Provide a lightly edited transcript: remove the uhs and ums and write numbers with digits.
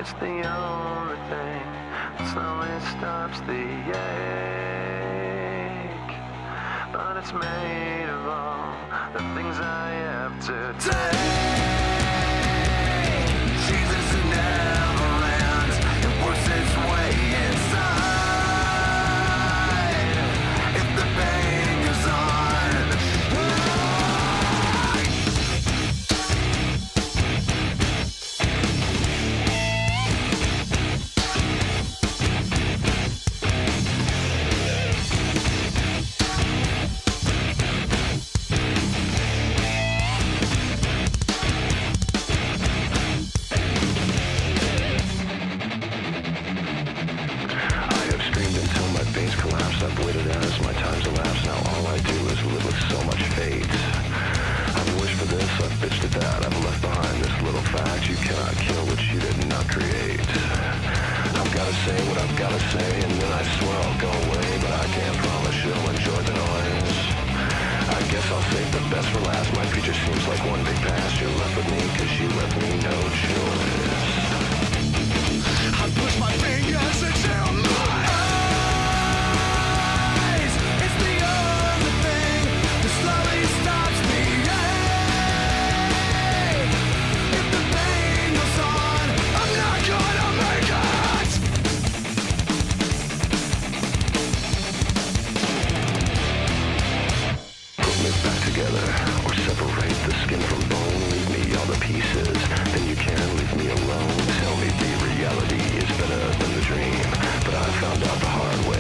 It's the only thing that slowly stops the ache. But it's made of all the things I have to take. Jesus never ends. It works its way inside. If the pain goes on. I've waited as my time's elapsed. Now all I do is live with so much fate. I've wished for this, I've bitched at that. I've left behind this little fact: you cannot kill what you did not create. I've gotta say what I've gotta say, and then I swear I'll go away. But I can't promise you'll enjoy the noise. I guess I'll save the best for last. My future seems like one big past. You're left with me cause you left me no choice. I push my fingers into my or separate the skin from bone. Leave me all the pieces, then you can leave me alone. Tell me the reality is better than the dream, but I found out the hard way.